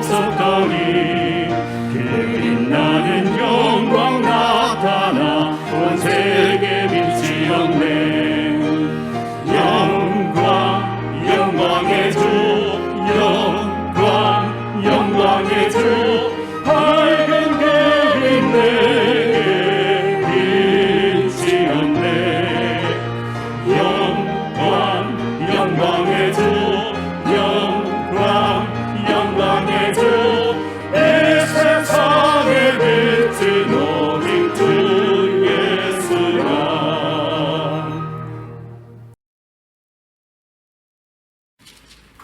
없었더니 그 빛나는 영광 나타나 온 세계 빛이었네. 영광 영광의 주, 영광 영광의 주, 밝은 그빛 내게 빛이었네. 영광 영광의 주, 영광 영광의 주, 이 세상의 빛은 오직 주 예수라.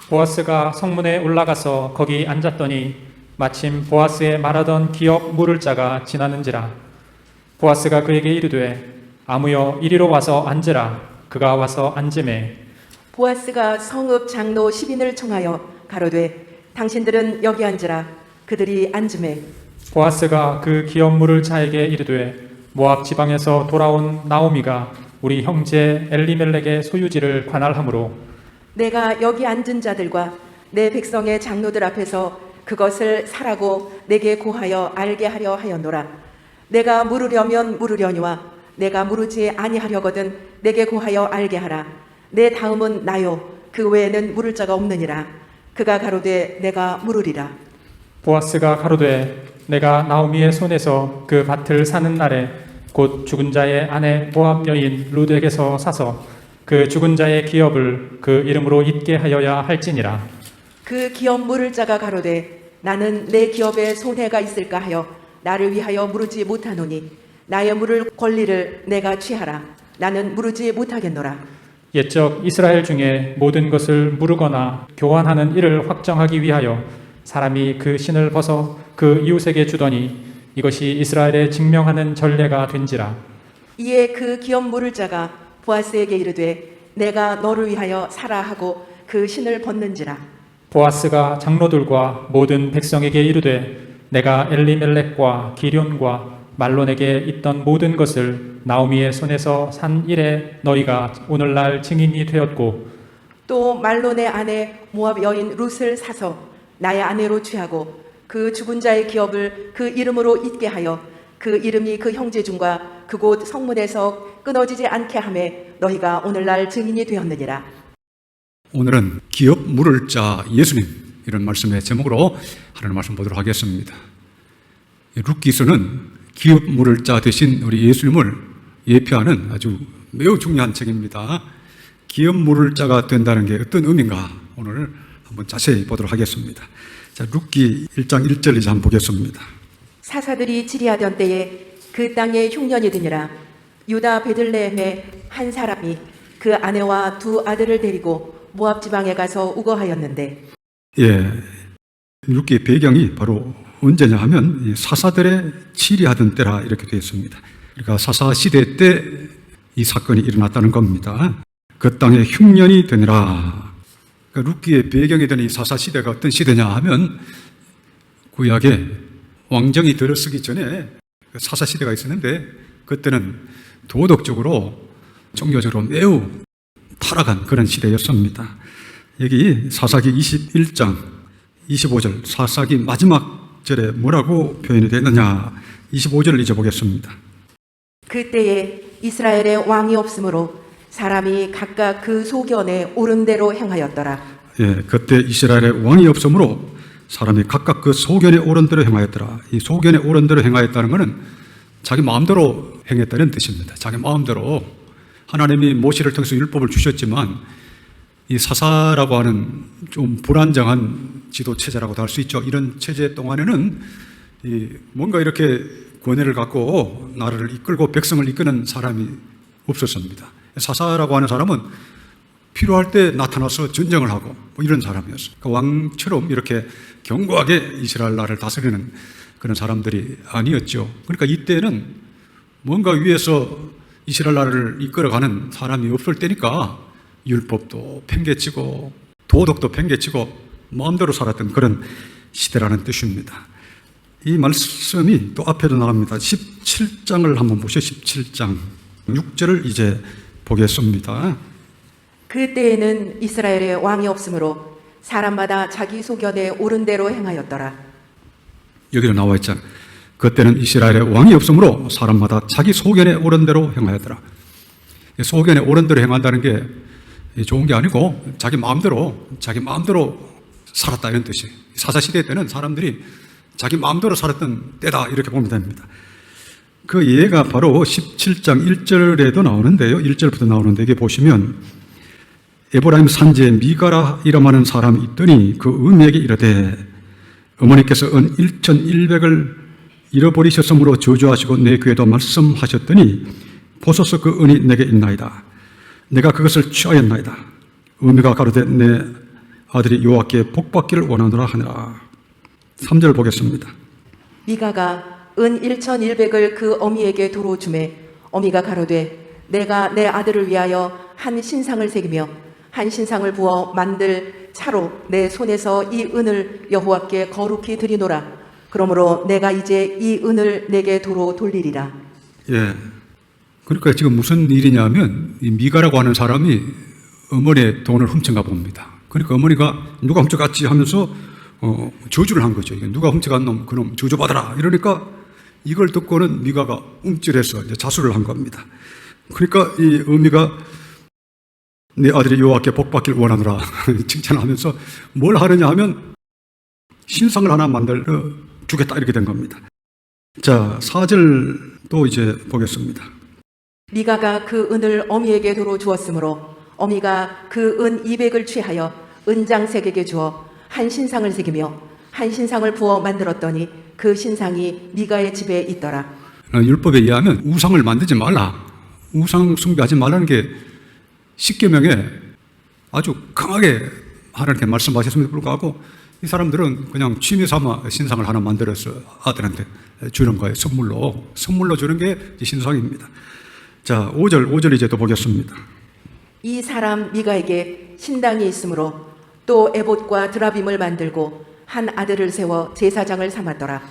보아스가 성문에 올라가서 거기 앉았더니 마침 보아스의 말하던 기업 물을 자가 지나는지라. 보아스가 그에게 이르되 아무여 이리로 와서 앉으라. 그가 와서 앉으매 보아스가 성읍 장로 10인을 청하여 가로되 당신들은 여기 앉으라. 그들이 앉으매 보아스가 그 기업 물을 자에게 이르되 모압 지방에서 돌아온 나오미가 우리 형제 엘리멜렉의 소유지를 관할하므로 내가 여기 앉은 자들과 내 백성의 장로들 앞에서 그것을 사라고 내게 고하여 알게 하려 하였노라. 내가 물으려면 물으려니와 내가 물으지 아니하려거든 내게 고하여 알게 하라. 내 다음은 나요. 그 외에는 물을 자가 없느니라. 그가 가로되 내가 물으리라. 보아스가 가로되 내가 나오미의 손에서 그 밭을 사는 날에 곧 죽은 자의 아내 모압 여인 룻에게서 사서 그 죽은 자의 기업을 그 이름으로 잊게 하여야 할지니라. 그 기업 물을 자가 가로되 나는 내 기업에 손해가 있을까 하여 나를 위하여 물으지 못하노니 나의 물을 권리를 내가 취하라. 나는 물으지 못하겠노라. 옛적 이스라엘 중에 모든 것을 물으거나 교환하는 일을 확정하기 위하여 사람이 그 신을 벗어 그 이웃에게 주더니 이것이 이스라엘에 증명하는 전례가 된지라. 이에 그 기업 물을 자가 보아스에게 이르되 내가 너를 위하여 사라 하고 그 신을 벗는지라. 보아스가 장로들과 모든 백성에게 이르되 내가 엘리멜렉과 기럨과 말론에게 있던 모든 것을 나오미의 손에서 산 일에 너희가 오늘날 증인이 되었고 또 말론의 아내 모압 여인 룻을 사서 나의 아내로 취하고 그 죽은 자의 기업을 그 이름으로 잊게 하여 그 이름이 그 형제 중과 그곳 성문에서 끊어지지 않게 하매 너희가 오늘날 증인이 되었느니라. 오늘은 기업 물을 자 예수님, 이런 말씀의 제목으로 하나님 말씀 보도록 하겠습니다. 룻기서는 기업 물을 자 되신 우리 예수님을 예표하는 아주 매우 중요한 책입니다. 기업 물을 자가 된다는 게 어떤 의미인가 오늘 한번 자세히 보도록 하겠습니다. 자, 룻기 1장 1절 이제 한번 보겠습니다. 사사들이 치리하던 때에 그 땅에 흉년이 드니라. 유다 베들레헴의 한 사람이 그 아내와 두 아들을 데리고 모압 지방에 가서 우거하였는데. 예, 룻기의 배경이 바로 언제냐 하면 이 사사들의 치리하던 때라 이렇게 되어 있습니다. 그러니까 사사 시대 때 이 사건이 일어났다는 겁니다. 그 땅에 흉년이 되니라. 그러니까 룻기의 배경이 되는 이 사사 시대가 어떤 시대냐 하면 구약에 왕정이 들어서기 전에 사사 시대가 있었는데 그때는 도덕적으로 종교적으로 매우 타락한 그런 시대였습니다. 여기 사사기 21장 25절 사사기 마지막 절에 뭐라고 표현이 되느냐 25절을 이제 보겠습니다. 그때에 이스라엘에 왕이 없으므로 사람이 각각 그 소견에 옳은 대로 행하였더라. 예, 그때 이스라엘에 왕이 없으므로 사람이 각각 그 소견에 옳은 대로 행하였더라. 이 소견에 옳은 대로 행하였다는 것은 자기 마음대로 행했다는 뜻입니다. 자기 마음대로 하나님이 모세를 통해서 율법을 주셨지만 이 사사라고 하는 좀 불안정한 지도 체제라고도 할 수 있죠. 이런 체제 동안에는 뭔가 이렇게 권위를 갖고 나라를 이끌고 백성을 이끄는 사람이 없었습니다. 사사라고 하는 사람은 필요할 때 나타나서 전쟁을 하고 뭐 이런 사람이었어요. 그러니까 왕처럼 이렇게 견고하게 이스라엘 나라를 다스리는 그런 사람들이 아니었죠. 그러니까 이때는 뭔가 위에서 이스라엘 나라를 이끌어가는 사람이 없을 때니까 율법도 팽개치고 도덕도 팽개치고 마음대로 살았던 그런 시대라는 뜻입니다. 이 말씀이 또 앞에도 나갑니다. 17장을 한번 보시죠. 17장 6절을 이제 보겠습니다. 그때에는 이스라엘에 왕이 없으므로 사람마다 자기 소견에 옳은 대로 행하였더라. 여기도 나와 있잖아요. 그때는 이스라엘에 왕이 없으므로 사람마다 자기 소견에 옳은 대로 행하였더라. 소견에 옳은 대로 행한다는 게 좋은 게 아니고 자기 마음대로 살았다 이런 뜻이에요. 사사시대 때는 사람들이 자기 마음대로 살았던 때다 이렇게 보면 됩니다. 그 예가 바로 17장 1절에도 나오는데요. 1절부터 나오는데 이게 보시면 에브라임 산지에 미가라 이름하는 사람이 있더니 그 음에게 이르되 어머니께서 은 1,100을 잃어버리셨으므로 저주하시고 내 귀에도 말씀하셨더니 보소서 그 은이 내게 있나이다. 내가 그것을 취하였나이다. 어미가 가로되 내 아들이 여호와께 복받기를 원하노라 하니라. 3절 보겠습니다. 미가가 은 1,100을 그 어미에게 도로 주매 어미가 가로되 내가 내 아들을 위하여 한 신상을 새기며 한 신상을 부어 만들 차로 내 손에서 이 은을 여호와께 거룩히 드리노라. 그러므로 내가 이제 이 은을 내게 도로 돌리리라. 예. 그러니까 지금 무슨 일이냐면 이 미가라고 하는 사람이 어머니의 돈을 훔쳐가 봅니다. 그러니까 어머니가 누가 훔쳐갔지 하면서 저주를 한 거죠. 누가 훔쳐간 놈, 그놈 저주받아라. 이러니까 이걸 듣고는 미가가 움찔해서 이제 자수를 한 겁니다. 그러니까 이 어미가 내 아들이 여호와께 복받기를 원하노라 칭찬하면서 뭘 하느냐 하면 신상을 하나 만들어 주겠다 이렇게 된 겁니다. 자, 4절 또 이제 보겠습니다. 미가가 그 은을 어미에게 도로 주었으므로 어미가 그 은 200을 취하여 은장색에게 주어 한 신상을 새기며 한 신상을 부어 만들었더니 그 신상이 미가의 집에 있더라. 율법에 의하면 우상을 만들지 말라, 우상 숭배하지 말라는 게 10계명에 아주 강하게 하나님께 말씀하셨음에도 불구하고 이 사람들은 그냥 취미 삼아 신상을 하나 만들어서 아들한테 주는 거예요. 선물로 주는 게 신상입니다. 자, 5절 이제 또 보겠습니다. 이 사람 미가에게 신당이 있으므로 또 에봇과 드라빔을 만들고 한 아들을 세워 제사장을 삼았더라.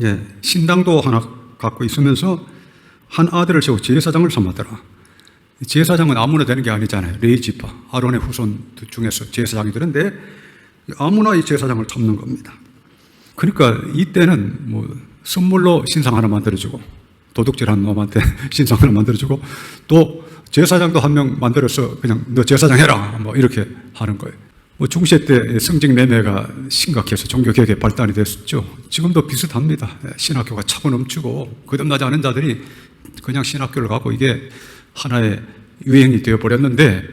예, 신당도 하나 갖고 있으면서 한 아들을 세워 제사장을 삼았더라. 제사장은 아무나 되는 게 아니잖아요. 레위 지파, 아론의 후손 중에서 제사장이 되는데 아무나 이 제사장을 삼는 겁니다. 그러니까 이때는 뭐 선물로 신상 하나 만들어주고 도둑질한 놈한테 신상 하나 만들어주고 또 제사장도 한 명 만들어서 그냥 너 제사장 해라 뭐 이렇게 하는 거예요. 뭐 중세 때 성직 매매가 심각해서 종교개혁의 발단이 됐었죠. 지금도 비슷합니다. 신학교가 차고 넘치고 거듭나지 않은 자들이 그냥 신학교를 가고 이게 하나의 유행이 되어버렸는데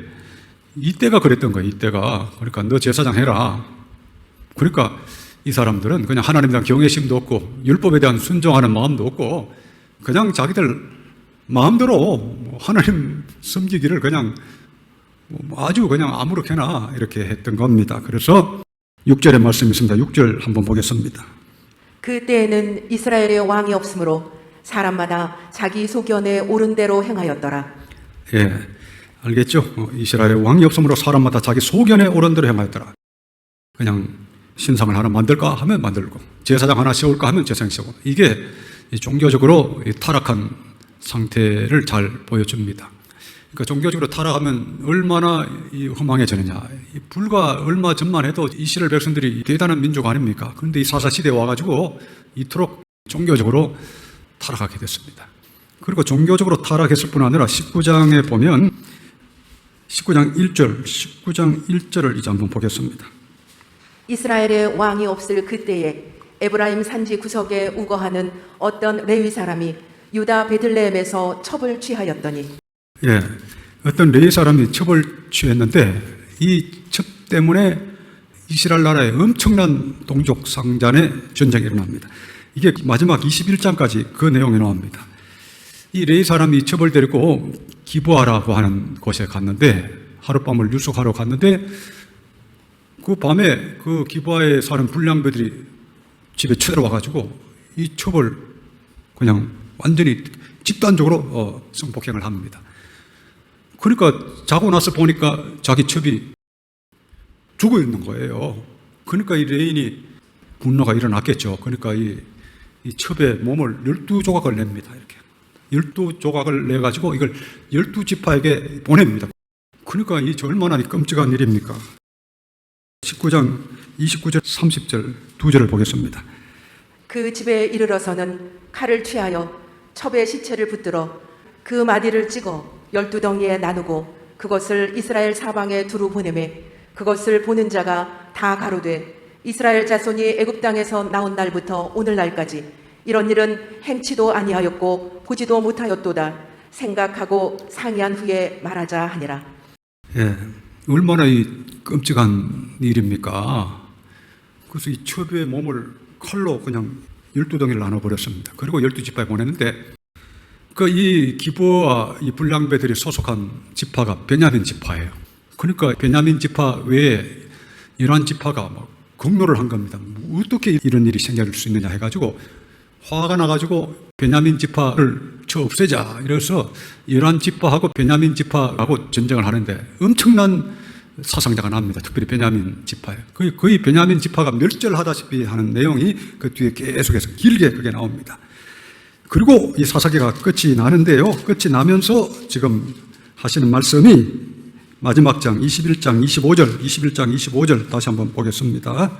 이때가 그랬던 거예요. 이때가. 그러니까 너 제사장 해라. 그러니까 이 사람들은 그냥 하나님에 대한 경외심도 없고 율법에 대한 순종하는 마음도 없고 그냥 자기들 마음대로 하나님 섬기기를 그냥 아주 그냥 아무렇게나 이렇게 했던 겁니다. 그래서 6절의 말씀이 있습니다. 6절 한번 보겠습니다. 그때에는 이스라엘의 왕이 없으므로 사람마다 자기 소견에 옳은 대로 행하였더라. 예, 알겠죠? 이스라엘의 왕이 없으므로 사람마다 자기 소견에 옳은 대로 행하였더라. 그냥 신상을 하나 만들까 하면 만들고 제사장 하나 세울까 하면 제사장 세우고 이게 종교적으로 타락한 상태를 잘 보여줍니다. 그러니까 종교적으로 타락하면 얼마나 허망해지느냐. 불과 얼마 전만 해도 이스라엘 백성들이 대단한 민족 아닙니까? 그런데 이 사사시대에 와가지고 이토록 종교적으로 타락하게 됐습니다. 그리고 종교적으로 타락했을 뿐 아니라 19장에 보면 19장 1절을 이제 한번 보겠습니다. 이스라엘의 왕이 없을 그때에 에브라임 산지 구석에 우거하는 어떤 레위 사람이 유다 베들레헴에서 첩을 취하였더니 예, 어떤 레위 사람이 첩을 취했는데 이 첩 때문에 이스라엘 나라에 엄청난 동족 상잔의 전쟁이 일어납니다. 이게 마지막 21장까지 그 내용이 나옵니다. 이 레위 사람이 첩을 데리고 기부하라고 하는 곳에 갔는데 하룻밤을 유숙하러 갔는데 그 밤에 그 기부하에 사는 불량배들이 집에 쳐들어와가지고 이 첩을 그냥 완전히 집단적으로 성폭행을 합니다. 그러니까 자고 나서 보니까 자기 첩이 죽어 있는 거예요. 그러니까 이 레인이 분노가 일어났겠죠. 그러니까 이 첩의 몸을 12조각을 냅니다. 이렇게 12조각을 내가지고 이걸 12지파에게 보냅니다. 그러니까 이 얼마나 끔찍한 일입니까? 19장 29절 30절 두 절을 보겠습니다. 그 집에 이르러서는 칼을 취하여 첩의 시체를 붙들어 그 마디를 찍어 12덩이에 나누고 그것을 이스라엘 사방에 두루 보내매 그것을 보는 자가 다 가로되 이스라엘 자손이 애굽 땅에서 나온 날부터 오늘날까지 이런 일은 행치도 아니하였고 보지도 못하였도다 생각하고 상의한 후에 말하자 하니라. 예, 얼마나 이 끔찍한 일입니까? 그래서 이 첩의 몸을 칼로 그냥 12덩이를 나눠버렸습니다. 그리고 12지파에 보냈는데 이 기브와 이 불량배들이 소속한 지파가 베냐민 지파예요. 그러니까 베냐민 지파 외에 이러한 지파가 막 공로를 한 겁니다. 어떻게 이런 일이 생길 수 있느냐 해가지고 화가 나가지고 베냐민 지파를 쳐 없애자 이래서 이러한 지파하고 베냐민 지파하고 전쟁을 하는데 엄청난 사상자가 납니다. 특별히 베냐민 지파에 거의 베냐민 지파가 멸절하다시피 하는 내용이 그 뒤에 계속해서 길게 그게 나옵니다. 그리고 이 사사기가 끝이 나는데요. 끝이 나면서 지금 하시는 말씀이 마지막 장 21장 25절 다시 한번 보겠습니다.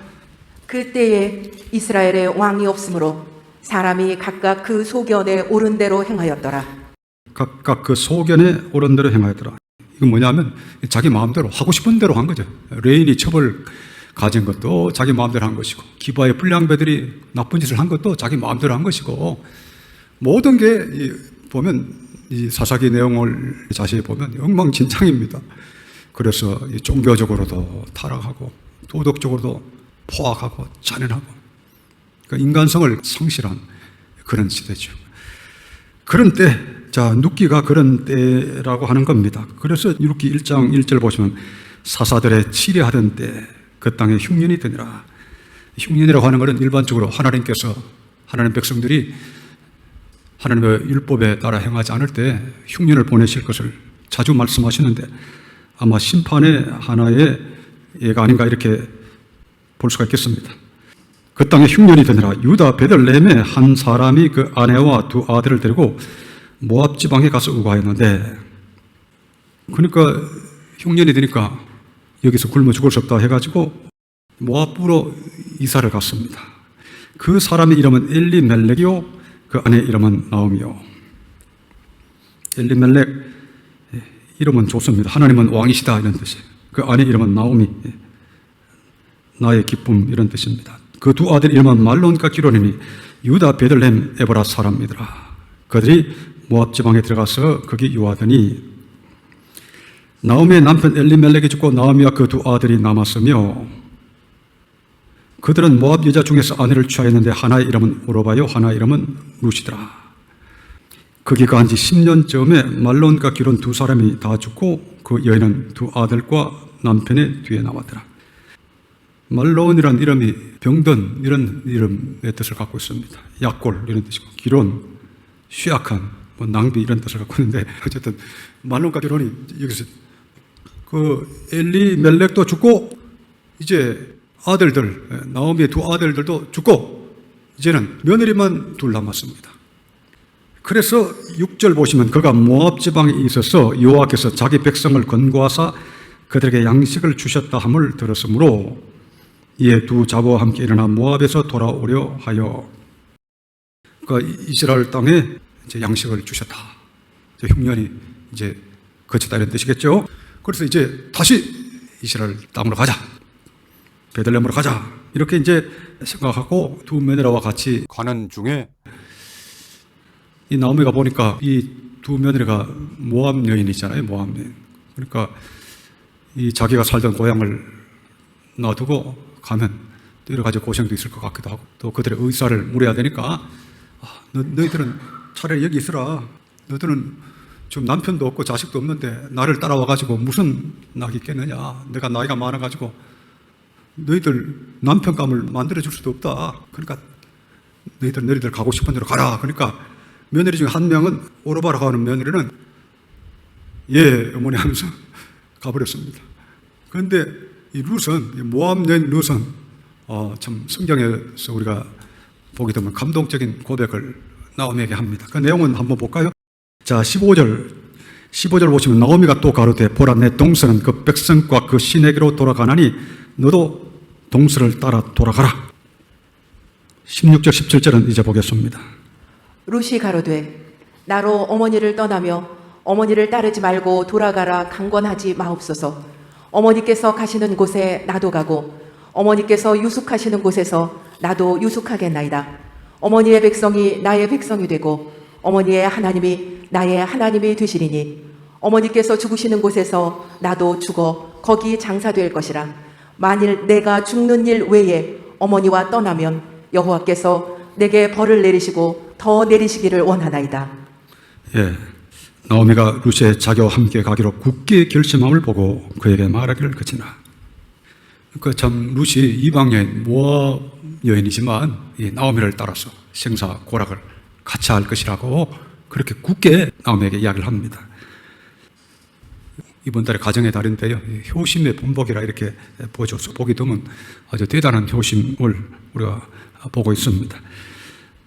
그때에 이스라엘에 왕이 없으므로 사람이 각각 그 소견에 옳은 대로 행하였더라. 각각 그 소견에 옳은 대로 행하였더라. 이건 뭐냐면 자기 마음대로 하고 싶은 대로 한 거죠. 레인이 첩을 가진 것도 자기 마음대로 한 것이고 기바의 불량배들이 나쁜 짓을 한 것도 자기 마음대로 한 것이고 모든 게 보면 이 사사기 내용을 자세히 보면 엉망진창입니다. 그래서 종교적으로도 타락하고 도덕적으로도 포악하고 잔인하고 그러니까 인간성을 상실한 그런 시대죠. 그런 때, 자 눕기가 그런 때라고 하는 겁니다. 그래서 눕기 1장 1절 보시면 사사들의 치리하던 때 그 땅에 흉년이 되니라. 흉년이라고 하는 것은 일반적으로 하나님께서 하나님 백성들이 하나님의 율법에 따라 행하지 않을 때 흉년을 보내실 것을 자주 말씀하시는데 아마 심판의 하나의 예가 아닌가 이렇게 볼 수가 있겠습니다. 그 땅에 흉년이 되니라. 유다 베들레헴에 한 사람이 그 아내와 두 아들을 데리고 모압 지방에 가서 의거하였는데 그러니까 흉년이 되니까 여기서 굶어 죽을 수 없다 해가지고 모압으로 이사를 갔습니다. 그 사람의 이름은 엘리멜렉이요 그 아내 이름은 나오미요. 엘리멜렉 이름은 좋습니다. 하나님은 왕이시다 이런 뜻이에요. 그 아내 이름은 나오미 나의 기쁨 이런 뜻입니다. 그 두 아들 이름은 말론과 기론이니 유다 베들레헴 에브라 사람이더라. 그들이 모압 지방에 들어가서 거기 유하더니 나오미의 남편 엘리멜렉이 죽고 나오미와 그 두 아들이 남았으며 그들은 모압 여자 중에서 아내를 취하였는데 하나의 이름은 오로바요 하나의 이름은 루시더라. 거기 가한 지 10년쯤에 말론과 기론 두 사람이 다 죽고 그 여인은 두 아들과 남편의 뒤에 남았더라. 말론이라는 이름이 병든 이런 이름의 뜻을 갖고 있습니다. 약골 이런 뜻이고 기론 쇠약한 낭비 이런 뜻을 갖고 있는데 어쨌든 말론과 기론이 여기서 그 엘리멜렉도 죽고 이제 아들들 나오미의 두 아들들도 죽고 이제는 며느리만 둘 남았습니다. 그래서 6절 보시면 그가 모압 지방에 있어서 여호와께서 자기 백성을 건고하사 그들에게 양식을 주셨다 함을 들었으므로 이에 두 자보와 함께 일어나 모압에서 돌아오려 하여 그러니까 이스라엘 땅에 이제 양식을 주셨다. 이제 흉년이 이제 거쳤다 이런 뜻이겠죠. 그래서 이제 다시 이스라엘 땅으로 가자. 베들레헴으로 가자. 이렇게 이제 생각하고 두 며느리와 같이 가는 중에 이 나오미가 보니까 이 두 며느리가 모압 여인이잖아요. 모압 여인. 그러니까 이 자기가 살던 고향을 놔두고 가면 또 여러 가지 고생도 있을 것 같기도 하고 또 그들의 의사를 물어야 되니까 너희들은 차라리 여기 있으라. 너희들은 지금 남편도 없고 자식도 없는데 나를 따라와가지고 무슨 낙이 있겠느냐. 내가 나이가 많아가지고 너희들 남편감을 만들어줄 수도 없다. 그러니까 너희들 가고 싶은 대로 가라. 그러니까 며느리 중에 한 명은 오로바라고 하는 며느리는 예 어머니 하면서 가버렸습니다. 그런데 이 룻은 모압 여인 룻은 참 성경에서 우리가 보게 되면 감동적인 고백을 나오미에게 합니다. 그 내용은 한번 볼까요? 자 15절 보시면 나오미가 또 가로되 보라 내 동서는 그 백성과 그 신에게로 돌아가나니 너도 동서를 따라 돌아가라. 16절 17절은 이제 보겠습니다. 룻이 가로되 나로 어머니를 떠나며 어머니를 따르지 말고 돌아가라 강권하지 마옵소서. 어머니께서 가시는 곳에 나도 가고 어머니께서 유숙하시는 곳에서 나도 유숙하겠나이다. 어머니의 백성이 나의 백성이 되고 어머니의 하나님이 나의 하나님이 되시리니 어머니께서 죽으시는 곳에서 나도 죽어 거기 장사될 것이라. 만일 내가 죽는 일 외에 어머니와 떠나면 여호와께서 내게 벌을 내리시고 더 내리시기를 원하나이다. 예, 나오미가 룻의 자기와 함께 가기로 굳게 결심함을 보고 그에게 말하기를 그치나. 그 참 룻이 이방 여인, 모압 여인이지만 이 나오미를 따라서 생사 고락을 같이 할 것이라고 그렇게 굳게 나오미에게 이야기를 합니다. 이번 달에 가정의 달인데요, 효심의 본복이라 이렇게 보여줘서 보기 드문 아주 대단한 효심을 우리가 보고 있습니다.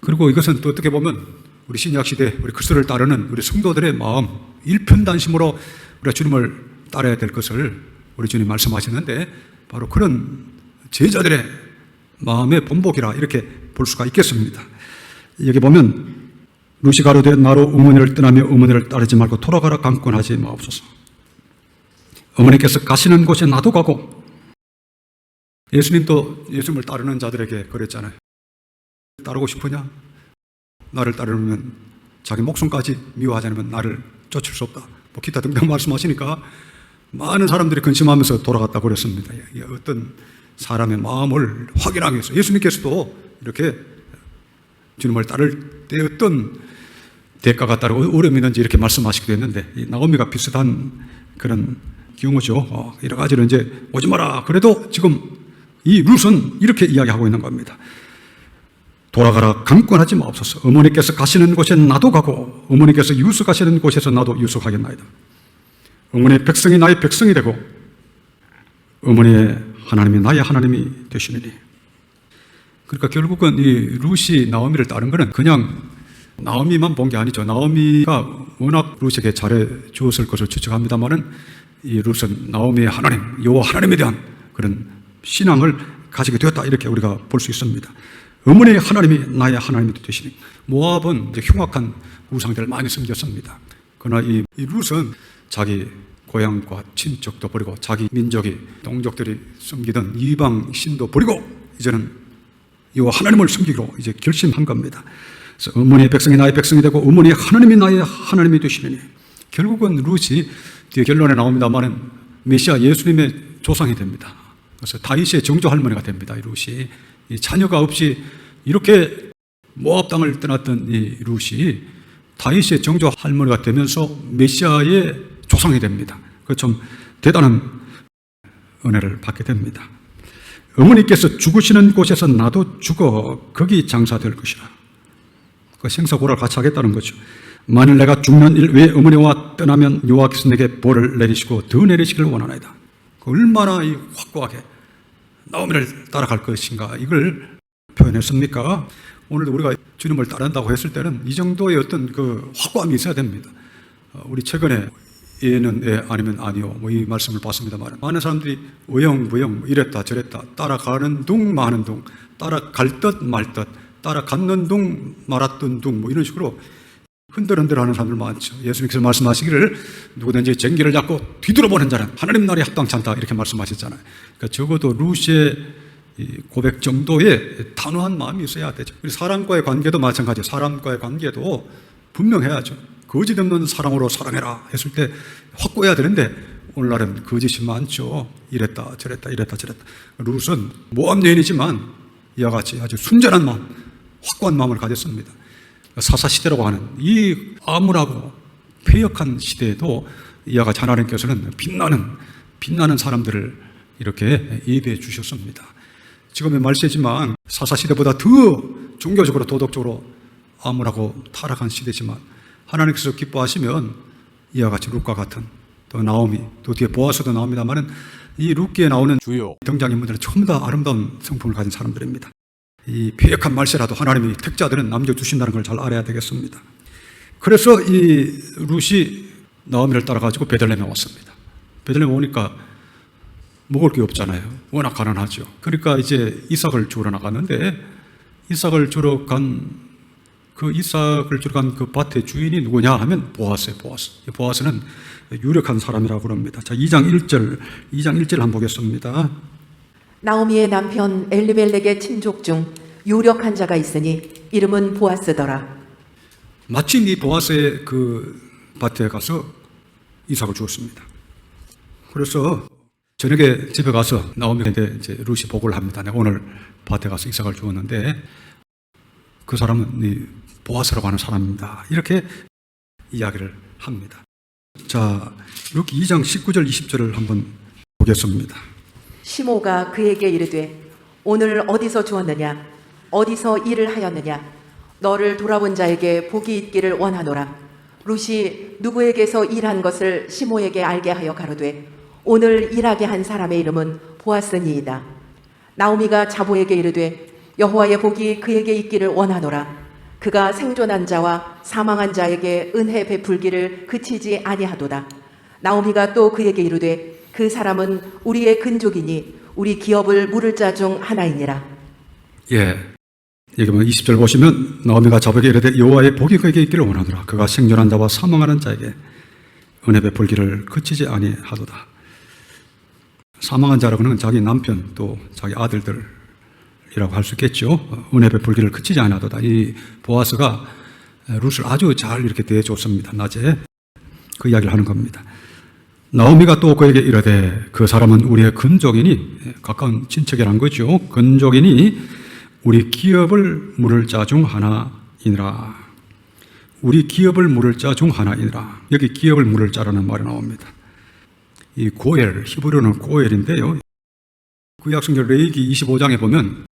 그리고 이것은 또 어떻게 보면 우리 신약시대 우리 그리스도를 따르는 우리 성도들의 마음, 일편단심으로 우리가 주님을 따라야 될 것을 우리 주님 말씀하시는데 바로 그런 제자들의 마음의 본복이라 이렇게 볼 수가 있겠습니다. 여기 보면 룻이 가로되 나로 어머니를 떠나며 어머니를 따르지 말고 돌아가라 강권하지 마옵소서. 어머니께서 가시는 곳에 나도 가고, 예수님도 예수님을 따르는 자들에게 그랬잖아요. 따르고 싶으냐? 나를 따르면 자기 목숨까지 미워하지 않으면 나를 쫓을 수 없다. 뭐 기타 등등 말씀하시니까 많은 사람들이 근심하면서 돌아갔다고 그랬습니다. 어떤 사람의 마음을 확인하기 위해서 예수님께서도 이렇게 주님을 따를 때 어떤 대가가 따르고 어려움이 있는지 이렇게 말씀하시기도 했는데, 이 나오미가 비슷한 그런 경우죠. 여러 가지로 이제 오지 마라. 그래도 지금 이 룻은 이렇게 이야기하고 있는 겁니다. 돌아가라 강권하지 마옵소서. 어머니께서 가시는 곳에 나도 가고 어머니께서 유숙하시는 곳에서 나도 유숙하겠나이다. 어머니의 백성이 나의 백성이 되고 어머니의 하나님이 나의 하나님이 되시느니. 그러니까 결국은 이 룻이 나오미를 따른 것은 그냥 나오미만 본 게 아니죠. 나오미가 워낙 룻에게 잘해 주었을 것을 추측합니다만은 이 룻은 나오미의 하나님, 여호와 하나님에 대한 그런 신앙을 가지게 되었다, 이렇게 우리가 볼 수 있습니다. 어머니의 하나님이 나의 하나님이 되시니. 모압은 이제 흉악한 우상들을 많이 섬겼습니다. 그러나 이 룻은 자기 고향과 친척도 버리고 자기 민족이 동족들이 섬기던 이방 신도 버리고 이제는 여호와 하나님을 섬기기로 이제 결심한 겁니다. 그래서 어머니의 백성이 나의 백성이 되고 어머니의 하나님이 나의 하나님이 되시니. 결국은 룻이 뒤에 결론에 나옵니다만은 메시아 예수님의 조상이 됩니다. 그래서 다윗의 정조 할머니가 됩니다. 이 룻이. 이 자녀가 없이 이렇게 모압 땅을 떠났던 이 룻이 다윗의 정조 할머니가 되면서 메시아의 조상이 됩니다. 그 좀 대단한 은혜를 받게 됩니다. 어머니께서 죽으시는 곳에서 나도 죽어 거기 장사될 것이라. 그 생사고를 같이 하겠다는 거죠. 만일 내가 죽는 일 외에 어머니와 떠나면 여호와께서 내게 벌을 내리시고 더 내리시기를 원하나이다. 얼마나 이 확고하게 나오미를 따라갈 것인가, 이걸 표현했습니까? 오늘도 우리가 주님을 따른다고 했을 때는 이 정도의 어떤 그 확고함이 있어야 됩니다. 우리 최근에 예는 예 아니면 아니요 뭐 이 말씀을 봤습니다만, 많은 사람들이 어영부영 이랬다 저랬다 따라가는 둥 마는 둥, 따라갈 듯 말 듯, 따라갔는 둥 말았던 둥, 뭐 이런 식으로 흔들흔들하는 사람들 많죠. 예수님께서 말씀하시기를 누구든지 쟁기를 잡고 뒤돌아보는 자는 하나님 나라에 합당치 않다, 이렇게 말씀하셨잖아요. 그러니까 적어도 룻의 고백 정도의 단호한 마음이 있어야 되죠. 사람과의 관계도 마찬가지예요. 사람과의 관계도 분명해야죠. 거짓 없는 사랑으로 사랑해라 했을 때 확고해야 되는데 오늘날은 거짓이 많죠. 이랬다 저랬다 이랬다 저랬다. 룻은 모압 여인이지만 이와 같이 아주 순전한 마음, 확고한 마음을 가졌습니다. 사사시대라고 하는 이 암울하고 폐역한 시대에도 이와 같이 하나님께서는 빛나는 사람들을 이렇게 예비해 주셨습니다. 지금의 말세지만 사사시대보다 더 종교적으로 도덕적으로 암울하고 타락한 시대지만 하나님께서 기뻐하시면 이와 같이 룻과 같은, 또 나오미, 또 뒤에 보아스도 나옵니다만은 이 룻기에 나오는 주요 등장인물들은 전부 다 아름다운 성품을 가진 사람들입니다. 이 폐역한 말세라도 하나님이 택자들은 남겨주신다는 걸 잘 알아야 되겠습니다. 그래서 이 룻이 나오미를 따라가지고 베들레헴에 왔습니다. 베들레헴에 오니까 먹을 게 없잖아요. 워낙 가난하죠. 그러니까 이제 이삭을 주러 나갔는데 이삭을 주러 간 그 밭의 주인이 누구냐 하면 보아스예요. 보아스는 유력한 사람이라고 그럽니다. 자, 2장 1절 한번 보겠습니다. 나오미의 남편 엘리멜렉의 친족 중 유력한 자가 있으니 이름은 보아스더라. 마침 이 보아스의 그 밭에 가서 이삭을 주었습니다. 그래서 저녁에 집에 가서 나오미한테 이제 룻이 보고를 합니다. 내가 오늘 밭에 가서 이삭을 주었는데 그 사람은 이 보아스라고 하는 사람입니다. 이렇게 이야기를 합니다. 자, 룻기 2장 19절 20절을 한번 보겠습니다. 시모가 그에게 이르되 오늘 어디서 주었느냐 어디서 일을 하였느냐 너를 돌아본 자에게 복이 있기를 원하노라. 룻이 누구에게서 일한 것을 시모에게 알게 하여 가로되 오늘 일하게 한 사람의 이름은 보아스니이다. 나오미가 자보에게 이르되 여호와의 복이 그에게 있기를 원하노라. 그가 생존한 자와 사망한 자에게 은혜 베풀기를 그치지 아니하도다. 나오미가 또 그에게 이르되 그 사람은 우리의 근족이니 우리 기업을 물을 자 중 하나이니라. 예. 여기 보면 20절 보시면 나오미가 자보에게 이르되 여호와의 복이 그에게 있기를 원하노라. 그가 생존한 자와 사망하는 자에게 은혜 베풀기를 그치지 아니하도다. 사망한 자라고는 자기 남편 또 자기 아들들이라고 할 수 있겠죠. 은혜 베풀기를 그치지 아니하도다. 이 보아스가 룻을 아주 잘 이렇게 대해줬습니다. 낮에 그 이야기를 하는 겁니다. 나오미가 또 그에게 이르되 그 사람은 우리의 근족이니 가까운 친척이란 거죠. 근족이니 우리 기업을 물을 자 중 하나이니라. 우리 기업을 물을 자 중 하나이니라. 여기 기업을 물을 자라는 말이 나옵니다. 이 고엘, 히브리어는 고엘인데요. 구약성경 레위기 25장에 보면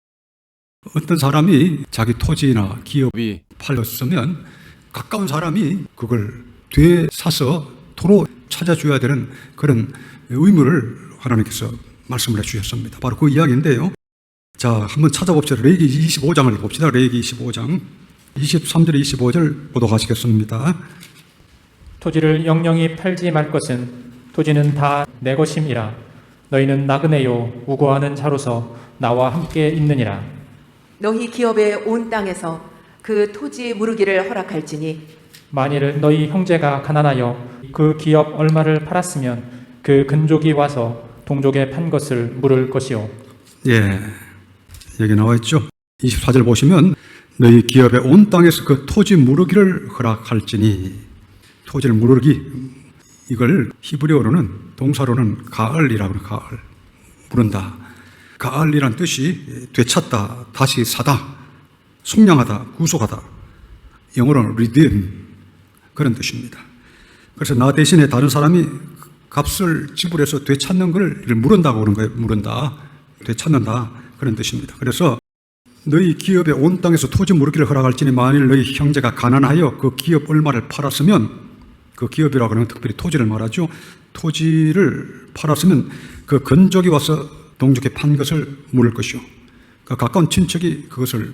어떤 사람이 자기 토지나 기업이 팔렸으면 가까운 사람이 그걸 되사서 도로 찾아줘야 되는 그런 의무를 하나님께서 말씀을 해주셨습니다. 바로 그 이야기인데요. 자, 한번 찾아봅시다. 레위기 25장을 봅시다. 레위기 25장 23절 25절 보도하시겠습니다. 토지를 영영히 팔지 말 것은 토지는 다 내 것임이라. 너희는 나그네요 우고하는 자로서 나와 함께 있느니라. 너희 기업의 온 땅에서 그 토지 무르기를 허락할지니 만일 너희 형제가 가난하여 그 기업 얼마를 팔았으면 그 근족이 와서 동족에 판 것을 물을 것이요. 예, 여기 나와 있죠. 24절 보시면 너희 기업의 온 땅에서 그 토지 무르기를 허락할지니, 토지를 무르기, 이걸 히브리어로는 동사로는 가을이라고 해요. 가을, 무른다. 가을이란 뜻이 되찾다, 다시 사다, 속량하다, 구속하다. 영어로는 redeem, 그런 뜻입니다. 그래서 나 대신에 다른 사람이 값을 지불해서 되찾는 걸 무른다고 그런 거예요. 무른다, 되찾는다, 그런 뜻입니다. 그래서 너희 기업의 온 땅에서 토지 무르기를 허락할지니 만일 너희 형제가 가난하여 그 기업 얼마를 팔았으면, 그 기업이라고 하는 특별히 토지를 말하죠. 토지를 팔았으면 그 근족이 와서 동족에 판 것을 물을 것이요. 그 가까운 친척이 그것을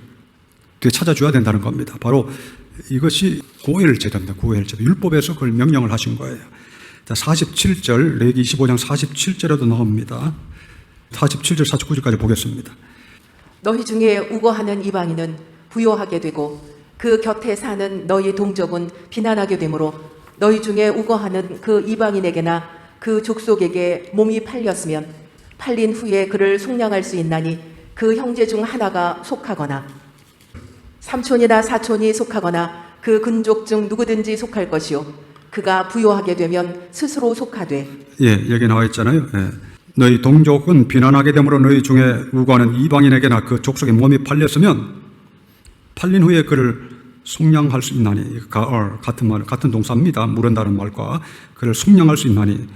되찾아줘야 된다는 겁니다. 바로 이것이 고엘 제도입니다. 고엘 제도. 율법에서 그걸 명령을 하신 거예요. 자, 47절, 레위기 25장 47절에도 나옵니다. 47절, 49절까지 보겠습니다. 너희 중에 우거하는 이방인은 부요하게 되고 그 곁에 사는 너희 동족은 비난하게 되므로 너희 중에 우거하는 그 이방인에게나 그 족속에게 몸이 팔렸으면 팔린 후에 그를 속량할 수 있나니 그 형제 중 하나가 속하거나 삼촌이나 사촌이 속하거나 그 근족 중 누구든지 속할 것이요 그가 부요하게 되면 스스로 속하되. 예, 여기 나와 있잖아요. 예. 너희 동족은 비난하게 되므로 너희 중에 우거하는 이방인에게나 그 족속의 몸이 팔렸으면 팔린 후에 그를 속량할 수 있나니, 같은 말, 같은 동사입니다. 물은다는 말과 그를 속량할 수 있나니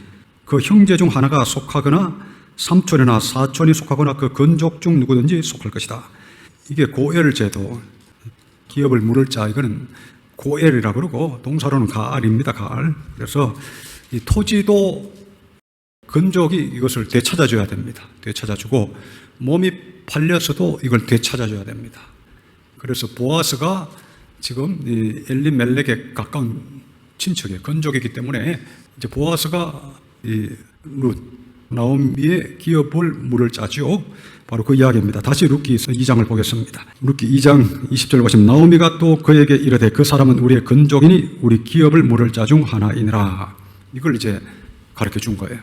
그 형제 중 하나가 속하거나 삼촌이나 사촌이 속하거나 그 근족 중 누구든지 속할 것이다. 이게 고엘 제도. 기업을 물을 자, 이거는 고엘이라고 그러고 동사로는 가알입니다. 가알. 그래서 이 토지도 근족이 이것을 되찾아줘야 됩니다. 되찾아주고 몸이 팔렸어도 이걸 되찾아줘야 됩니다. 그래서 보아스가 지금 이 엘리멜렉에 가까운 친척의 근족이기 때문에 이제 보아스가 이 룻 나오미의 기업을 물을 짜죠. 바로 그 이야기입니다. 다시 룻기서 2장을 보겠습니다. 룻기 2장 20절 보시면 나오미가 또 그에게 이르되 그 사람은 우리의 근족이니 우리 기업을 물을 자 중 하나이니라. 이걸 이제 가르쳐 준 거예요.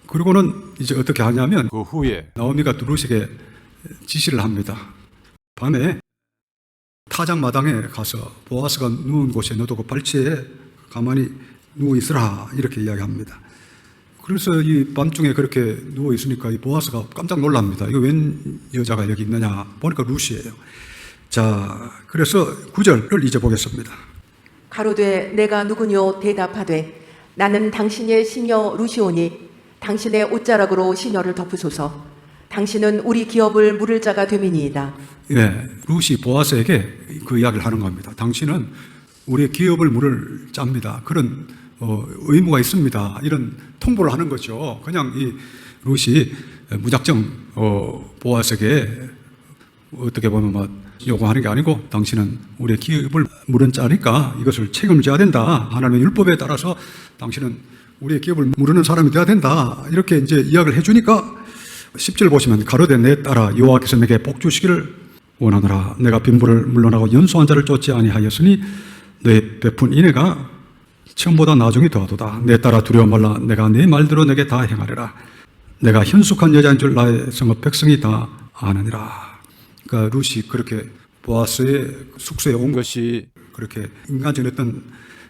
그리고는 이제 어떻게 하냐면 그 후에 나오미가 룻에게 지시를 합니다. 밤에 타작 마당에 가서 보아스가 누운 곳에 너도 그 발치에 가만히 누워 있으라 이렇게 이야기합니다. 그래서 이 밤중에 그렇게 누워 있으니까 이 보아스가 깜짝 놀랍니다. 이거 웬 여자가 여기 있느냐 보니까 룻이에요. 자, 그래서 9절을 이제 보겠습니다. 가로되 내가 누구뇨 대답하되 나는 당신의 시녀 루시오니 당신의 옷자락으로 시녀를 덮으소서. 당신은 우리 기업을 물을 자가 됨이니이다. 예, 룻이 보아스에게 그 이야기를 하는 겁니다. 당신은 우리의 기업을 물을 짭니다. 그런 의무가 있습니다. 이런 통보를 하는 거죠. 그냥 이 룻이 무작정 보아스에게 어떻게 보면 막 요구하는 게 아니고 당신은 우리의 기업을 물은 자니까 이것을 책임을 져야 된다. 하나님의 율법에 따라서 당신은 우리의 기업을 물으는 사람이 되어야 된다. 이렇게 이제 이야기를 해주니까 10절 보시면 가로되 내 딸아 여호와께서 내게 복 주시기를 원하노라. 내가 빈부를 물러나고 연소한 자를 쫓지 아니하였으니 너의 베푼 인애가 처음보다 나중에 더하도다. 내 딸아 두려워 말라. 내가 네 말대로 내게 다 행하리라. 내가 현숙한 여자인 줄 나의 성읍 백성이 다 아느니라. 그러니까 룻이 그렇게 보아스의 숙소에 온 것이 그렇게 인간적인 어떤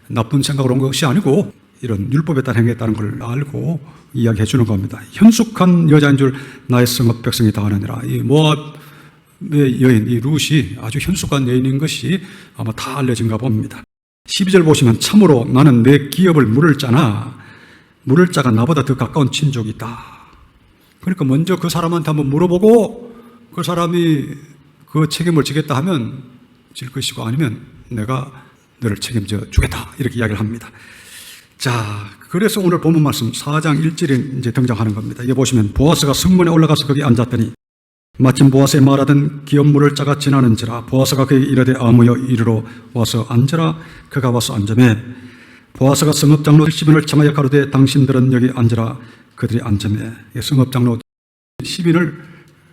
나쁜 생각으로 온 것이 아니고 이런 율법에 따라 행했다는 걸 알고 이야기해 주는 겁니다. 현숙한 여자인 줄 나의 성읍 백성이 다 아느니라. 이 모압의 여인 이 룻이 아주 현숙한 여인인 것이 아마 다 알려진가 봅니다. 12절 보시면 참으로 나는 내 기업을 물을 자나 물을 자가 나보다 더 가까운 친족이 있다. 그러니까 먼저 그 사람한테 한번 물어보고 그 사람이 그 책임을 지겠다 하면 질 것이고 아니면 내가 너를 책임져 주겠다. 이렇게 이야기를 합니다. 자, 그래서 오늘 본문 말씀 4장 1절에 이제 등장하는 겁니다. 여기 보시면 보아스가 성문에 올라가서 거기 앉았더니 마침 보아스의 말하던 기업 물을 자가 지나는지라. 보아스가 그에게 이르되 아무여 이리로 와서 앉으라. 그가 와서 앉으매 보아스가 성읍장로 10인을 청하여 가로되 당신들은 여기 앉으라. 그들이 앉으매 성읍장로 10인을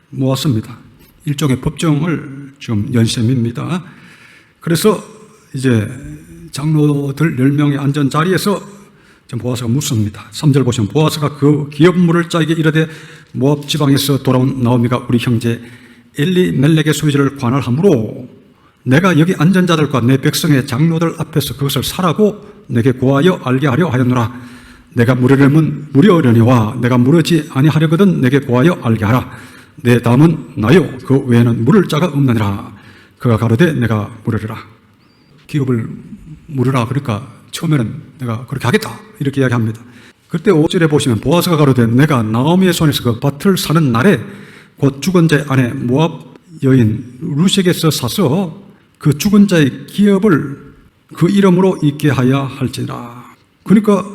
모았습니다. 일종의 법정을 좀 연 셈입니다. 그래서 이제 장로들 10명이 앉은 자리에서 보아스가 묻습니다. 3절 보시면 보아스가 그 기업 물을 자에게 이르되 모압 지방에서 돌아온 나오미가 우리 형제 엘리멜렉의 소유지를 관할하므로 내가 여기 앉은 자들과 내 백성의 장로들 앞에서 그것을 사라고 내게 고하여 알게 하려 하였노라. 내가 물으려면 물으려니와 내가 물으지 아니하려거든 내게 고하여 알게 하라. 내 다음은 나요 그 외에는 물을 자가 없느니라. 그가 가로되 내가 물으리라. 기업을 물으라. 그러니까 처음에는 내가 그렇게 하겠다 이렇게 이야기합니다. 그때 5절에 보시면 보아스가 가로되 내가 나오미의 손에서 그 밭을 사는 날에 곧 죽은 자의 아내 모압 여인 룻에게서 사서 그 죽은 자의 기업을 그 이름으로 있게 하여 할지라. 그러니까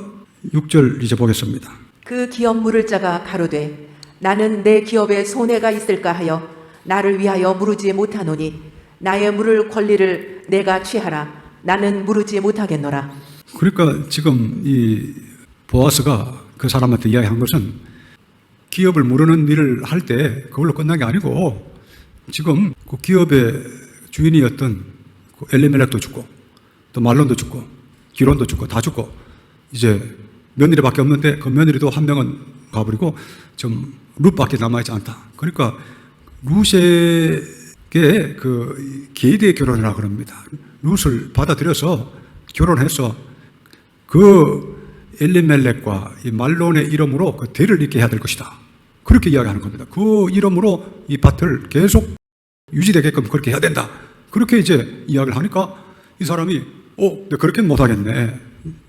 6절 이제 보겠습니다. 그 기업 물을 자가 가로되 나는 내 기업에 손해가 있을까 하여 나를 위하여 물으지 못하노니 나의 물을 권리를 내가 취하라. 나는 물으지 못하겠노라. 그러니까 지금 이 보아스가 그 사람한테 이야기한 것은 기업을 물으는 일을 할 때 그걸로 끝난 게 아니고 지금 그 기업의 주인이었던 그 엘리멜렉도 죽고 또 말론도 죽고 기론도 죽고 다 죽고 이제 며느리밖에 없는데 그 며느리도 한 명은 가버리고 좀 룻밖에 남아있지 않다. 그러니까 룻에게 그 계대의 결혼이라 그럽니다. 룻을 받아들여서 결혼해서 그 엘리멜렉과 이 말론의 이름으로 그 대를 잇게 해야 될 것이다. 그렇게 이야기하는 겁니다. 그 이름으로 이 밭을 계속 유지되게끔 그렇게 해야 된다. 그렇게 이제 이야기를 하니까 이 사람이 내가 그렇게는 못하겠네.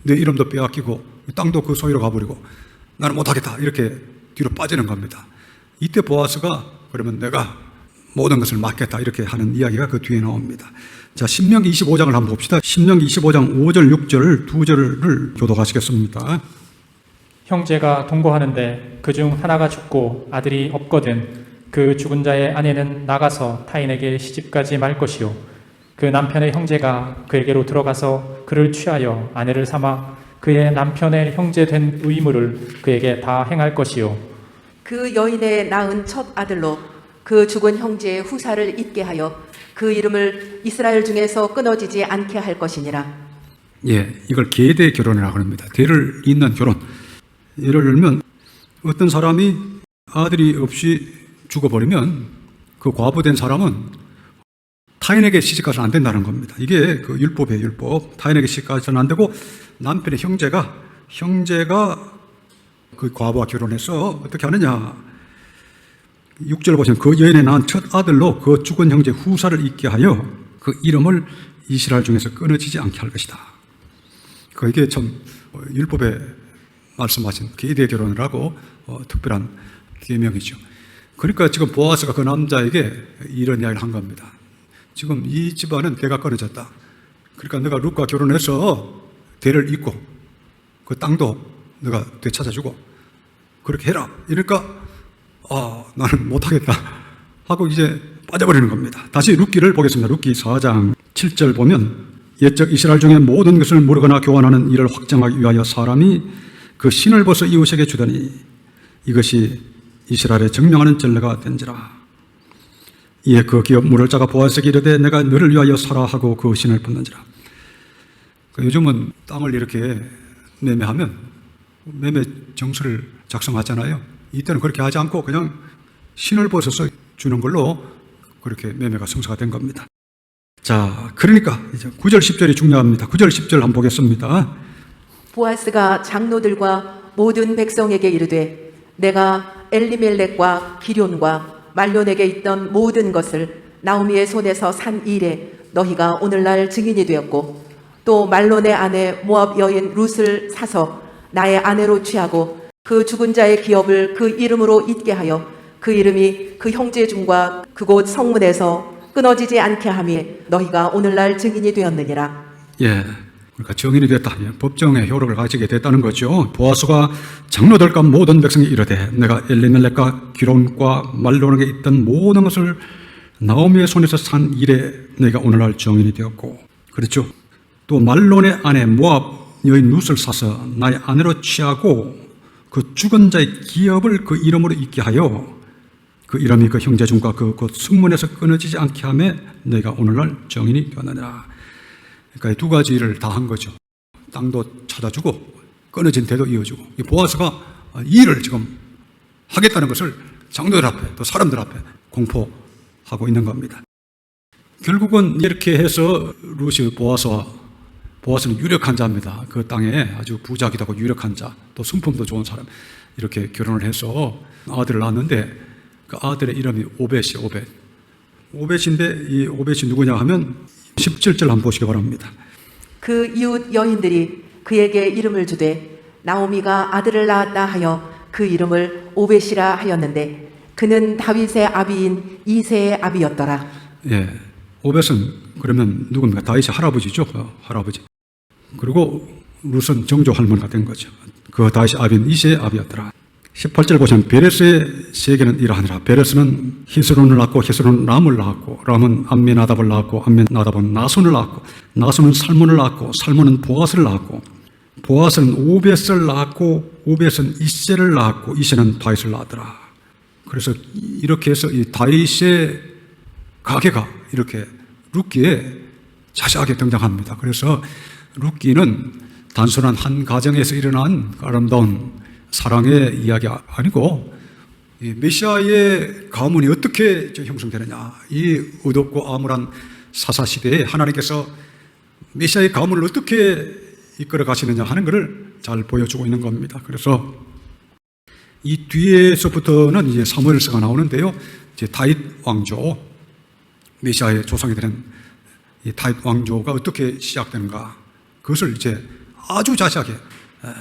내 이름도 빼앗기고 땅도 그 소유로 가버리고 나는 못하겠다. 이렇게 뒤로 빠지는 겁니다. 이때 보아스가 그러면 내가 모든 것을 맡겠다. 이렇게 하는 이야기가 그 뒤에 나옵니다. 자, 신명기 25장을 한번 봅시다. 신명기 25장 5절, 6절 두 절을 교독하시겠습니다. 형제가 동거하는데 그중 하나가 죽고 아들이 없거든 그 죽은 자의 아내는 나가서 타인에게 시집가지 말 것이요 그 남편의 형제가 그에게로 들어가서 그를 취하여 아내를 삼아 그의 남편의 형제 된 의무를 그에게 다 행할 것이요 그 여인의 낳은 첫 아들로 그 죽은 형제의 후사를 잇게 하여 그 이름을 이스라엘 중에서 끊어지지 않게 할 것이니라. 예, 이걸 계대 결혼이라고 합니다. 대를 잇는 결혼. 예를 들면 어떤 사람이 아들이 없이 죽어버리면 그 과부된 사람은 타인에게 시집가서는 안 된다는 겁니다. 이게 그 율법이에요, 율법. 타인에게 시집가서는 안 되고 남편의 형제가 그 과부와 결혼해서 어떻게 하느냐. 6절 보시면 그 여인의 낳은 첫 아들로 그 죽은 형제 후사를 잇게 하여 그 이름을 이스라엘 중에서 끊어지지 않게 할 것이다. 이게 참 율법에 말씀하신 계대 결혼을 하고 특별한 계명이죠. 그러니까 지금 보아스가 그 남자에게 이런 이야기를 한 겁니다. 지금 이 집안은 대가 끊어졌다. 그러니까 내가 룻과 결혼해서 대를 잇고 그 땅도 내가 되찾아주고 그렇게 해라. 이러니까 나는 못하겠다 하고 이제 빠져버리는 겁니다. 다시 룻기를 보겠습니다. 룻기 4장 7절 보면 옛적 이스라엘 중에 모든 것을 모르거나 교환하는 일을 확정하기 위하여 사람이 그 신을 벗어 이웃에게 주더니 이것이 이스라엘에 증명하는 전례가 된지라. 이에 그 기업 물을 자가 보아스에게 이르되 내가 너를 위하여 사라 하고 그 신을 벗는지라. 요즘은 땅을 이렇게 매매하면 매매 정서를 작성하잖아요. 이때는 그렇게 하지 않고 그냥 신을 벗어서 주는 걸로 그렇게 매매가 성사가 된 겁니다. 자, 그러니까 이제 9절 10절이 중요합니다. 9절 10절 한번 보겠습니다. 보아스가 장로들과 모든 백성에게 이르되 내가 엘리멜렉과 기럨과 말론에게 있던 모든 것을 나오미의 손에서 산 일에 너희가 오늘날 증인이 되었고 또 말론의 아내 모압 여인 룻을 사서 나의 아내로 취하고 그 죽은 자의 기업을 그 이름으로 잇게 하여 그 이름이 그 형제 중과 그곳 성문에서 끊어지지 않게 하며 너희가 오늘날 증인이 되었느니라. 예, 그러니까 증인이 됐다. 예, 법정의 효력을 가지게 됐다는 거죠. 보아스가 장로들과 모든 백성이 이르되 내가 엘리멜렉과 기럨과 말론에게 있던 모든 것을 나오미의 손에서 산 일에 내가 오늘날 증인이 되었고, 그렇죠. 또 말론의 아내 모압 여인 룻을 사서 나의 아내로 취하고 그 죽은 자의 기업을 그 이름으로 잇게 하여 그 이름이 그 형제 중과 그곳 승문에서 끊어지지 않게 하며 내가 오늘날 증인이 되었느니라. 그러니까 이 두 가지 일을 다 한 거죠. 땅도 찾아주고 끊어진 대도 이어주고. 이 보아스가 이 일을 지금 하겠다는 것을 장로들 앞에 또 사람들 앞에 공포하고 있는 겁니다. 결국은 이렇게 해서 룻이 보아스는 유력한 자입니다. 그 땅에 아주 부자기도 하고 유력한 자, 또 성품도 좋은 사람, 이렇게 결혼을 해서 아들을 낳았는데 그 아들의 이름이 오벳이에요. 오벳인데 이 오벳이 누구냐 하면 17절 한번 보시기 바랍니다. 그 이웃 여인들이 그에게 이름을 주되 나오미가 아들을 낳았다 하여 그 이름을 오벳이라 하였는데 그는 다윗의 아비인 이새의 아비였더라. 예, 오벳은 그러면 누굽니까? 다윗의 할아버지죠. 할아버지. 그리고 룻은 정조 할머니가 된 거죠. 그 다윗의 아비인 이새의 아비였더라. 18절 보시면 베레스의 세계는 이러하니라. 베레스는 히스론을 낳고 히스론은 람을 낳았고 람은 암미나답을 낳았고 암미나답은 나손을 낳았고 나손은 살몬을 낳았고 살몬은 보아스를 낳았고 보아스는 오벳을 낳았고 오벳은 이새를 낳았고 이새는 다윗을 낳았더라. 그래서 이렇게 해서 이 다윗의 가계가 이렇게 룻기에 자세하게 등장합니다. 그래서 룻기는 단순한 한 가정에서 일어난 아름다운 사랑의 이야기가 아니고 이 메시아의 가문이 어떻게 형성되느냐, 이 어둡고 암울한 사사시대에 하나님께서 메시아의 가문을 어떻게 이끌어 가시느냐 하는 것을 잘 보여주고 있는 겁니다. 그래서 이 뒤에서부터는 이제 사무엘서가 나오는데요. 이제 다윗 왕조, 메시아의 조상이 되는 이 다윗 왕조가 어떻게 시작되는가, 그것을 이제 아주 자세하게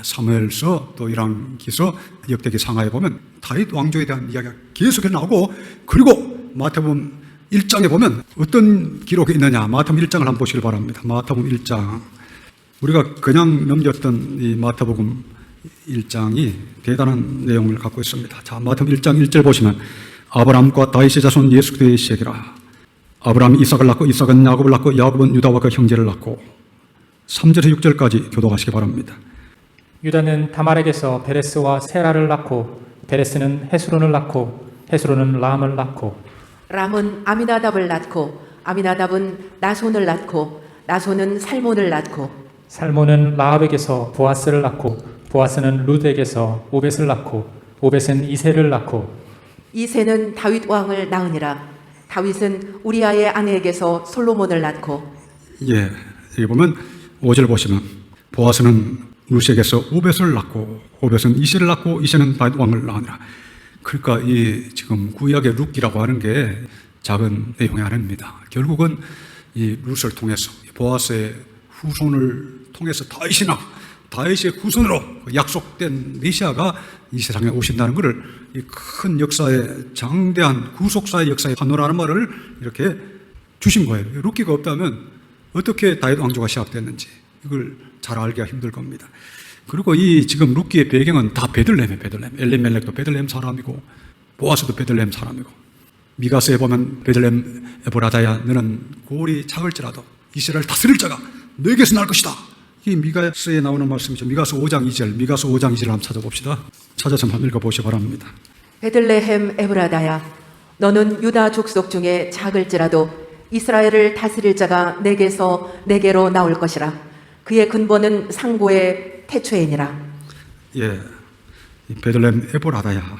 사무엘서 또 열왕기서 역대기 상하에 보면 다윗 왕조에 대한 이야기가 계속해서 나오고, 그리고 마태복음 1장에 보면 어떤 기록이 있느냐, 마태복음 1장을 한번 보시길 바랍니다. 마태복음 1장, 우리가 그냥 넘겼던 이 마태복음 1장이 대단한 내용을 갖고 있습니다. 자, 마태복음 1장 1절 보시면 아브라함과 다윗의 자손 예수 그리스도의 시작이라. 아브라함이 이삭을 낳고 이삭은 야곱을 낳고 야곱은 유다와 그 형제를 낳고. 3절에서 6절까지 교독하시기 바랍니다. 유다는 다말에게서 베레스와 세라를 낳고 베레스는 헤스론을 낳고 헤스론은 람을 낳고 람은 아미나답을 낳고 아미나답은 나손을 낳고 나손은 살몬을 낳고 살몬은 라합에게서 보아스를 낳고 보아스는 룻에게서 오벳을 낳고 오벳은 이새를 낳고 이새는 다윗 왕을 낳으니라. 다윗은 우리아의 아내에게서 솔로몬을 낳고 예, 여기 보면 5절 보시면 보아스는 룻에게서 오벳을 낳고 오벳은 이새를 낳고 이새는 다윗 왕을 낳으니라. 그러니까 이 지금 구약의 룻기라고 하는 게 작은 내용이 아닙니다. 결국은 이 룻을 통해서 보아스의 후손을 통해서 다윗의 후손으로 약속된 메시아가 이 세상에 오신다는 것을 이 큰 역사의 장대한 구속사의 역사의 판도라는 말을 이렇게 주신 거예요. 룻기가 없다면 어떻게 다윗 왕조가 시작됐는지 이걸 잘 알기가 힘들 겁니다. 그리고 이 지금 룻기의 배경은 다 베들레헴이에요. 베들레헴. 엘리멜렉도 베들레헴 사람이고 보아스도 베들레헴 사람이고 미가서에 보면 베들레헴 에브라다야 너는 골이 작을지라도 이스라엘 다스릴 자가 너에게서 날 것이다. 이 미가서에 나오는 말씀이죠. 미가서 5장 2절, 미가서 5장 2절 한번 찾아봅시다. 찾아서 한번 읽어보시기 바랍니다. 베들레헴 에브라다야 너는 유다 족속 중에 작을지라도 이스라엘을 다스릴 자가 내게로 나올 것이라. 그의 근본은 상고의 태초이니라. 예, 이 베들레헴 에브라다야.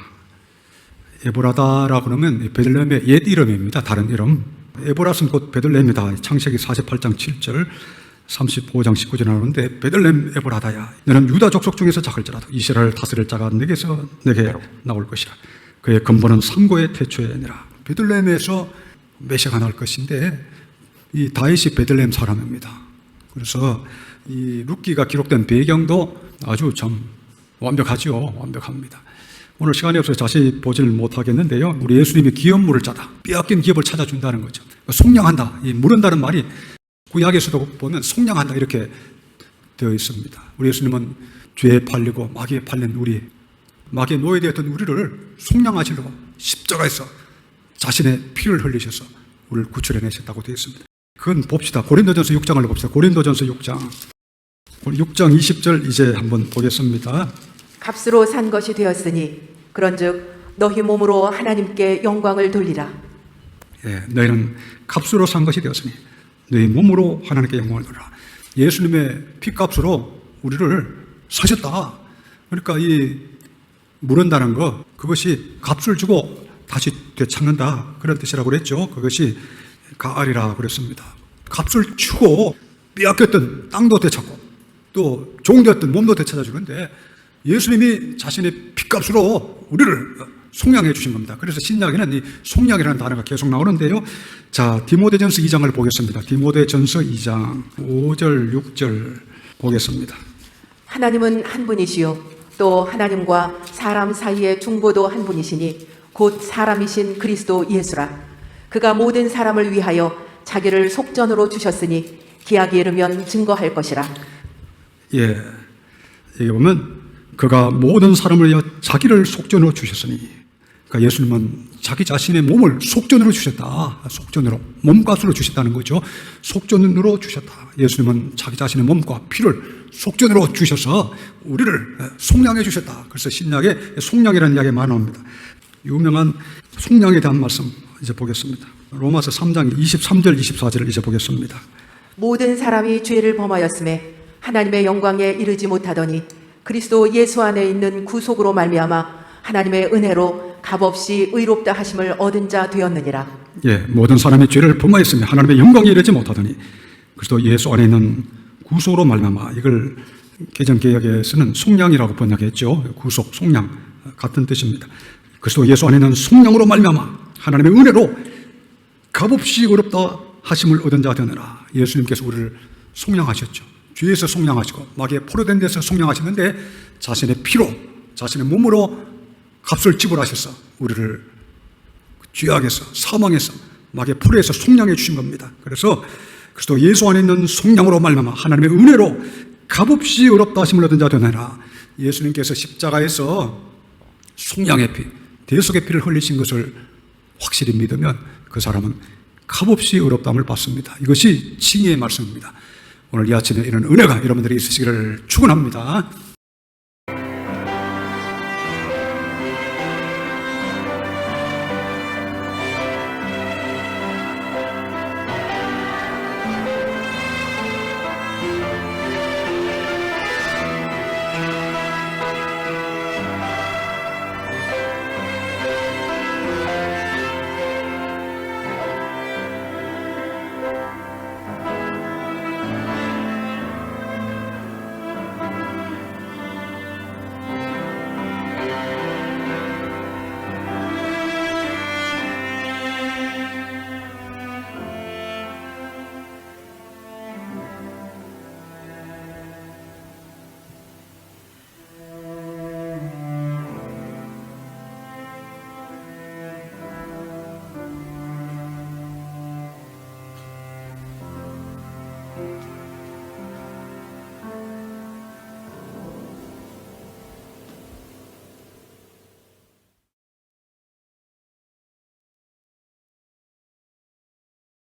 에브라다라고 그러면 베들레헴의 옛 이름입니다. 다른 이름. 에브라스는 곧 베들레헴이다. 창세기 48장 7절, 35장 19절 나오는데 베들레헴 에브라다야. 너는 유다 족속 중에서 작을지라도 이스라엘 다스릴 자가 내게 나올 것이라. 그의 근본은 상고의 태초에 아니라. 베들레헴에서 메시아가 나올 것인데 이 다윗이 베들레헴 사람입니다. 그래서 이 룻기가 기록된 배경도 아주 참 완벽하죠. 완벽합니다. 오늘 시간이 없어서 자세히 보지를 못하겠는데요. 우리 예수님이 기업물을 짜다. 빼앗긴 기업을 찾아준다는 거죠. 속량한다. 이 물은다는 말이 구약에서도 보면 속량한다 이렇게 되어 있습니다. 우리 예수님은 죄에 팔리고 마귀에 팔린 마귀에 노예되었던 우리를 속량하시려고 십자가에서 자신의 피를 흘리셔서 우리를 구출해내셨다고 되어 있습니다. 그건 봅시다. 고린도전서 6장을 봅시다. 고린도전서 6장 20절 이제 한번 보겠습니다. 값으로 산 것이 되었으니 그런즉 너희 몸으로 하나님께 영광을 돌리라. 예, 너희는 값으로 산 것이 되었으니 너희 몸으로 하나님께 영광을 돌리라. 예수님의 피값으로 우리를 사셨다. 그러니까 이 물은다는 거 그것이 값을 주고 다시 되찾는다 그런 뜻이라고 그랬죠. 그것이 가알이라 그랬습니다. 값을 주고 빼앗겼던 땅도 되찾고 또 종되었던 몸도 되찾아주는데 예수님이 자신의 피값으로 우리를 속량해 주신 겁니다. 그래서 신약에는 이 속량이라는 단어가 계속 나오는데요. 자, 디모데전서 2장을 보겠습니다. 디모데전서 2장 5절 6절 보겠습니다. 하나님은 한 분이시요 또 하나님과 사람 사이의 중보도 한 분이시니 곧 사람이신 그리스도 예수라. 그가 모든 사람을 위하여 자기를 속전으로 주셨으니 기약이 이르면 증거할 것이라. 예, 여기 보면 그가 모든 사람을 위하여 자기를 속전으로 주셨으니, 그러니까 예수님은 자기 자신의 몸을 속전으로 주셨다. 속전으로 몸값으로 주셨다는 거죠. 속전으로 주셨다. 예수님은 자기 자신의 몸과 피를 속전으로 주셔서 우리를 속량해 주셨다. 그래서 신약에 속량이라는 이야기가 많이 나옵니다. 유명한 속량에 대한 말씀 이제 보겠습니다. 로마서 3장 23절 24절을 이제 보겠습니다. 모든 사람이 죄를 범하였음에 하나님의 영광에 이르지 못하더니 그리스도 예수 안에 있는 구속으로 말미암아 하나님의 은혜로 값없이 의롭다 하심을 얻은 자 되었느니라. 예, 모든 사람이 죄를 범하였으며 하나님의 영광에 이르지 못하더니 그리스도 예수 안에 있는 구속으로 말미암아. 이걸 개정개혁에서는 속량이라고 번역했죠. 구속, 속량 같은 뜻입니다. 그리스도 예수 안에 있는 속량으로 말미암아 하나님의 은혜로 값없이 의롭다 하심을 얻은 자 되느라. 예수님께서 우리를 속량하셨죠. 죄에서 속량하시고 마귀에 포로된 데서 속량하시는데 자신의 피로, 자신의 몸으로 값을 지불하셔서 우리를 죄악에서, 사망에서, 마귀의 포로에서 속량해 주신 겁니다. 그래서 그리스도 예수 안에 있는 속량으로 말미암아 하나님의 은혜로 값없이 의롭다 하심을 얻은 자 되느라. 예수님께서 십자가에서 속량의 피, 대속의 피를 흘리신 것을 확실히 믿으면 그 사람은 값없이 의롭다함을 받습니다. 이것이 칭의의 말씀입니다. 오늘 이 아침에 이런 은혜가 여러분들이 있으시기를 축원합니다.